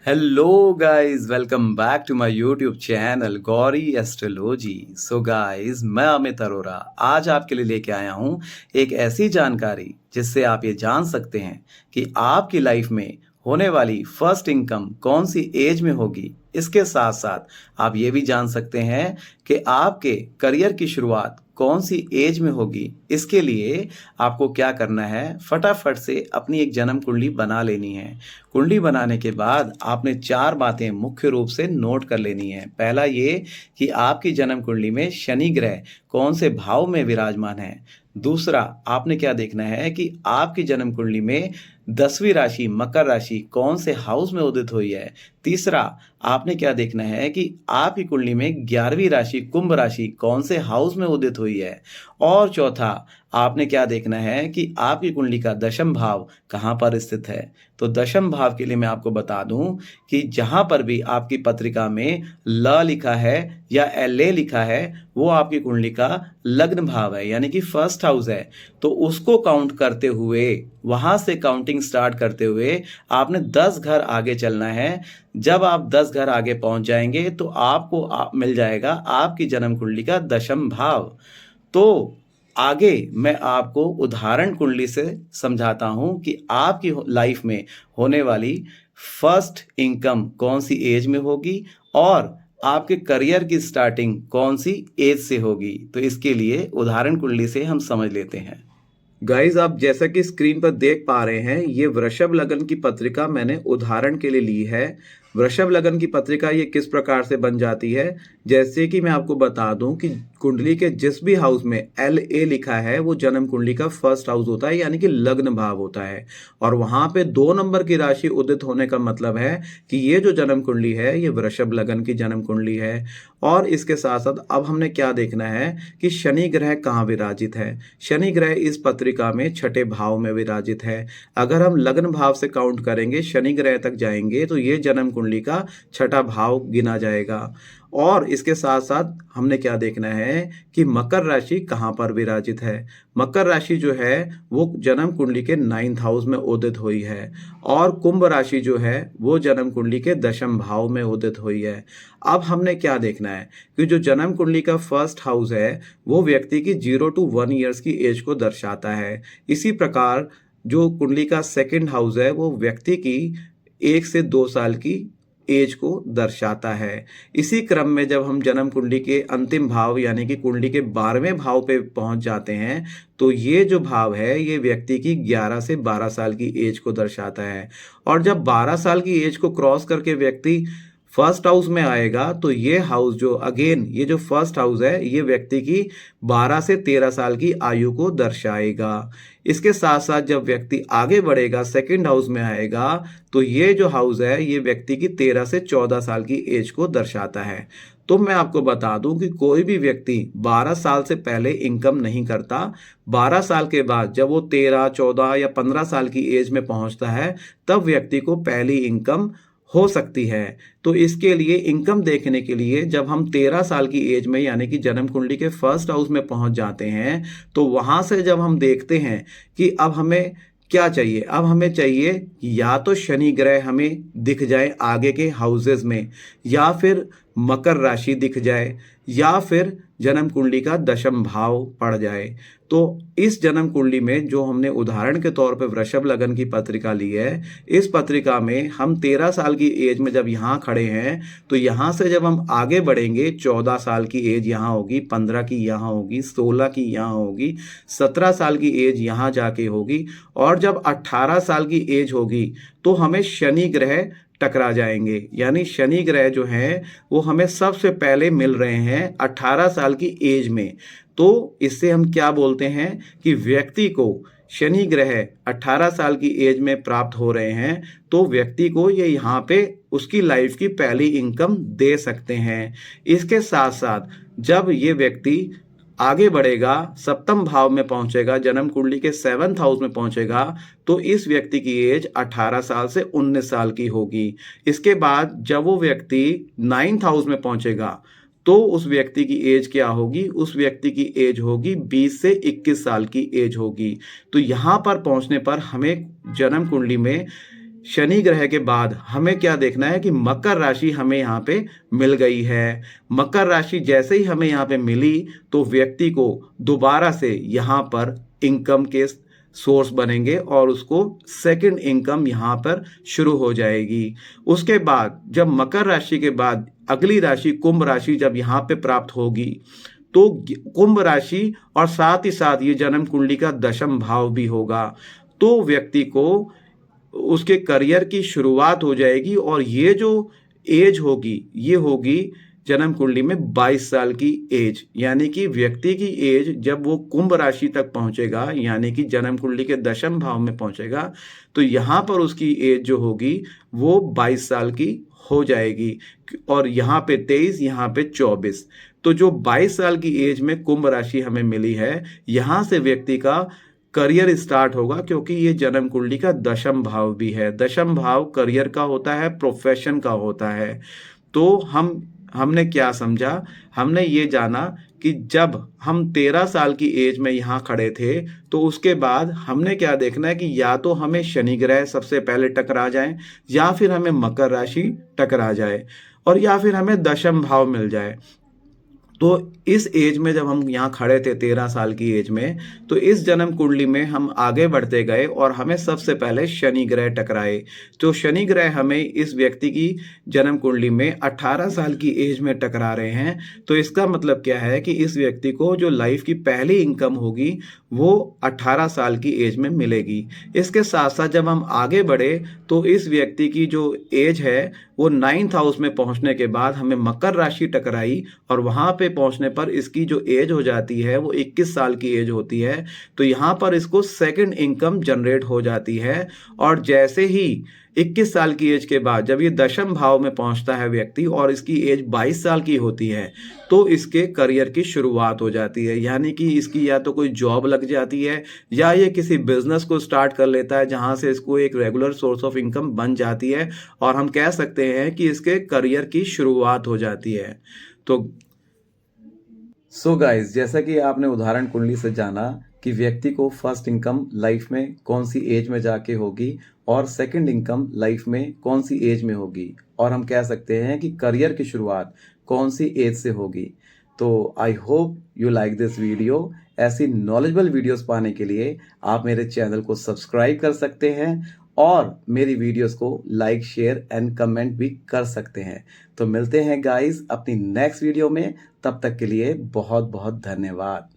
Hello guys, welcome back to my YouTube channel Gauri astrology. So guys, मैं अमित अरोरा आज आपके लिए लेके आया हूँ एक ऐसी जानकारी जिससे आप ये जान सकते हैं कि आपकी लाइफ में होने वाली फर्स्ट इनकम कौन सी एज में होगी। इसके साथ साथ आप ये भी जान सकते हैं कि आपके करियर की शुरुआत कौन सी एज में होगी। इसके लिए आपको क्या करना है, फटाफट से अपनी एक जन्म कुंडली बना लेनी है। कुंडली बनाने के बाद आपने 4 बातें मुख्य रूप से नोट कर लेनी है। पहला ये कि आपकी जन्म कुंडली में शनि ग्रह कौन से भाव में विराजमान है। दूसरा, आपने क्या देखना है कि आपकी जन्म कुंडली में 10वीं राशि मकर राशि कौन से हाउस में उदित हुई है। तीसरा, आपने क्या देखना है कि आपकी कुंडली में 11वीं राशि कुंभ राशि कौन से हाउस में उदित हुई है। और चौथा, आपने क्या देखना है कि आपकी कुंडली का दशम भाव कहाँ पर स्थित है। तो दशम भाव के लिए मैं आपको बता दूं कि जहां पर भी आपकी पत्रिका में ल लिखा है या LA लिखा है, वो आपकी कुंडली का लग्न भाव है, यानी कि फर्स्ट हाउस है। तो उसको काउंट करते हुए, वहां से काउंटिंग स्टार्ट करते हुए आपने 10 घर आगे चलना है। जब आप 10 घर आगे पहुंच जाएंगे तो आपको मिल जाएगा आपकी जन्म कुंडली का दशम भाव। तो आगे मैं आपको उदाहरण कुंडली से समझाता हूं कि आपकी लाइफ में होने वाली फर्स्ट इनकम कौन सी एज में होगी और आपके करियर की स्टार्टिंग कौन सी एज से होगी। तो इसके लिए उदाहरण कुंडली से हम समझ लेते हैं। गाइज, आप जैसा कि स्क्रीन पर देख पा रहे हैं, ये वृषभ लगन की पत्रिका मैंने उदाहरण के लिए ली है। वृषभ लगन की पत्रिका ये किस प्रकार से बन जाती है, जैसे कि मैं आपको बता दूं कि कुंडली के जिस भी हाउस में LA लिखा है वो जन्म कुंडली का फर्स्ट हाउस होता है, यानी कि लग्न भाव होता है। और वहां पे 2 नंबर की राशि उदित होने का मतलब है कि ये जो जन्म कुंडली है ये वृषभ लगन की जन्म कुंडली है। और इसके साथ साथ अब हमने क्या देखना है कि शनि ग्रह कहाँ विराजित है। शनि ग्रह इस पत्रिका में छठे भाव में विराजित है। अगर हम लग्न भाव से काउंट करेंगे, शनि ग्रह तक जाएंगे, तो ये जन्म कुंडली का छठा भाव गिना जाएगा। और इसके साथ साथ हमने क्या देखना है कि मकर राशि कहाँ पर विराजित है। मकर राशि जो है वो जन्म कुंडली के 9th हाउस में उदित हुई है। और कुंभ राशि जो है वो जन्म कुंडली के दशम भाव में उदित हुई है। अब हमने क्या देखना है कि जो जन्म कुंडली का फर्स्ट हाउस है वो व्यक्ति की 0 to 1 ईयर्स की एज को दर्शाता है। इसी प्रकार जो कुंडली का सेकंड हाउस है वो व्यक्ति की 1 से 2 साल की एज को दर्शाता है। इसी क्रम में जब हम जन्म कुंडली के अंतिम भाव यानी कि कुंडली के 12वें भाव पे पहुंच जाते हैं, तो ये जो भाव है ये व्यक्ति की 11 से 12 साल की एज को दर्शाता है। और जब 12 साल की एज को क्रॉस करके व्यक्ति फर्स्ट हाउस में आएगा तो ये हाउस जो अगेन ये जो फर्स्ट हाउस है ये व्यक्ति की 12 से 13 साल की आयु को दर्शाएगा। इसके साथ साथ जब व्यक्ति आगे बढ़ेगा, सेकंड हाउस में आएगा, तो ये जो हाउस है ये व्यक्ति की 13 से 14 साल की एज को दर्शाता है। तो मैं आपको बता दूं कि कोई भी व्यक्ति 12 साल से पहले इनकम नहीं करता। 12 साल के बाद जब वो 13, 14 या 15 साल की एज में पहुंचता है तब व्यक्ति को पहली इनकम हो सकती है। तो इसके लिए इनकम देखने के लिए जब हम 13 साल की एज में यानी कि जन्म कुंडली के फर्स्ट हाउस में पहुंच जाते हैं, तो वहां से जब हम देखते हैं कि अब हमें क्या चाहिए, अब हमें चाहिए या तो शनि ग्रह हमें दिख जाए आगे के हाउसेस में, या फिर मकर राशि दिख जाए, या फिर जन्म कुंडली का दशम भाव पड़ जाए। तो इस जन्म कुंडली में जो हमने उदाहरण के तौर पे वृषभ लगन की पत्रिका ली है, इस पत्रिका में हम 13 साल की एज में जब यहाँ खड़े हैं, तो यहाँ से जब हम आगे बढ़ेंगे 14 साल की एज यहाँ होगी, 15 की यहाँ होगी, 16 की यहाँ होगी, 17 साल की एज यहाँ जाके होगी, और जब 18 साल की एज होगी तो हमें शनि ग्रह टकरा जाएंगे। यानी शनि ग्रह जो हैं वो हमें सबसे पहले मिल रहे हैं 18 साल की एज में। तो इससे हम क्या बोलते हैं कि व्यक्ति को शनि ग्रह 18 साल की एज में प्राप्त हो रहे हैं, तो व्यक्ति को ये यहाँ पे उसकी लाइफ की पहली इनकम दे सकते हैं। इसके साथ साथ जब ये व्यक्ति आगे बढ़ेगा, सप्तम भाव में पहुंचेगा, जन्म कुंडली के 7th हाउस में पहुंचेगा, तो इस व्यक्ति की एज 18 साल से 19 साल की होगी। इसके बाद जब वो व्यक्ति 9th हाउस में पहुंचेगा तो उस व्यक्ति की एज क्या होगी, उस व्यक्ति की एज होगी 20 से 21 साल की एज होगी। तो यहाँ पर पहुंचने पर हमें जन्म कुंडली में शनि ग्रह के बाद हमें क्या देखना है कि मकर राशि हमें यहाँ पे मिल गई है। मकर राशि जैसे ही हमें यहाँ पे मिली तो व्यक्ति को दोबारा से यहाँ पर इनकम के सोर्स बनेंगे और उसको सेकंड इनकम यहाँ पर शुरू हो जाएगी। उसके बाद जब मकर राशि के बाद अगली राशि कुंभ राशि जब यहाँ पे प्राप्त होगी तो कुंभ राशि और साथ ही साथ ये जन्म कुंडली का दशम भाव भी होगा, तो व्यक्ति को उसके करियर की शुरुआत हो जाएगी। और ये जो एज होगी ये होगी जन्म कुंडली में 22 साल की एज, यानी कि व्यक्ति की एज जब वो कुंभ राशि तक पहुंचेगा यानी कि जन्म कुंडली के दशम भाव में पहुंचेगा तो यहाँ पर उसकी एज जो होगी वो 22 साल की हो जाएगी। और यहाँ पे 23, यहाँ पे 24, तो जो 22 साल की एज में कुंभ राशि हमें मिली है यहाँ से व्यक्ति का करियर स्टार्ट होगा, क्योंकि ये जन्म कुंडली का दशम भाव भी है। दशम भाव करियर का होता है, प्रोफेशन का होता है। तो हमने क्या समझा, हमने ये जाना कि जब हम 13 साल की एज में यहाँ खड़े थे तो उसके बाद हमने क्या देखना है कि या तो हमें शनि ग्रह सबसे पहले टकरा जाए, या फिर हमें मकर राशि टकरा जाए, और या फिर हमें दशम भाव मिल जाए। तो इस एज में जब हम यहाँ खड़े थे 13 साल की एज में, तो इस जन्म कुंडली में हम आगे बढ़ते गए और हमें सबसे पहले शनि ग्रह टकराए। तो शनि ग्रह हमें इस व्यक्ति की जन्म कुंडली में 18 साल की एज में टकरा रहे हैं। तो इसका मतलब क्या है कि इस व्यक्ति को जो लाइफ की पहली इनकम होगी वो 18 साल की एज में मिलेगी। इसके साथ साथ जब हम आगे बढ़े तो इस व्यक्ति की जो एज है वो 9th हाउस में पहुंचने के बाद हमें मकर राशि टकराई, और वहां पे पहुंचने पर इसकी जो एज हो जाती है वो 21 साल की एज होती है। तो यहाँ पर इसको सेकंड इनकम जनरेट हो जाती है। और जैसे ही 21 साल की एज के बाद जब ये दशम भाव में पहुंचता है व्यक्ति और इसकी एज 22 साल की होती है तो इसके करियर की शुरुआत हो जाती है। यानी कि इसकी या तो कोई जॉब लग जाती है या ये किसी बिजनेस को स्टार्ट कर लेता है जहां से इसको एक रेगुलर सोर्स ऑफ इनकम बन जाती है, और हम कह सकते हैं कि इसके करियर की शुरुआत हो जाती है। तो सो गाइस, जैसा कि आपने उदाहरण कुंडली से जाना कि व्यक्ति को फर्स्ट इनकम लाइफ में कौन सी एज में जाके होगी और सेकंड इनकम लाइफ में कौन सी एज में होगी, और हम कह सकते हैं कि करियर की शुरुआत कौन सी एज से होगी। तो I hope you like this video. ऐसी नॉलेजेबल वीडियोस पाने के लिए आप मेरे चैनल को सब्सक्राइब कर सकते हैं और मेरी वीडियोस को लाइक, शेयर एंड कमेंट भी कर सकते हैं। तो मिलते हैं गाइस अपनी नेक्स्ट वीडियो में, तब तक के लिए बहुत बहुत धन्यवाद।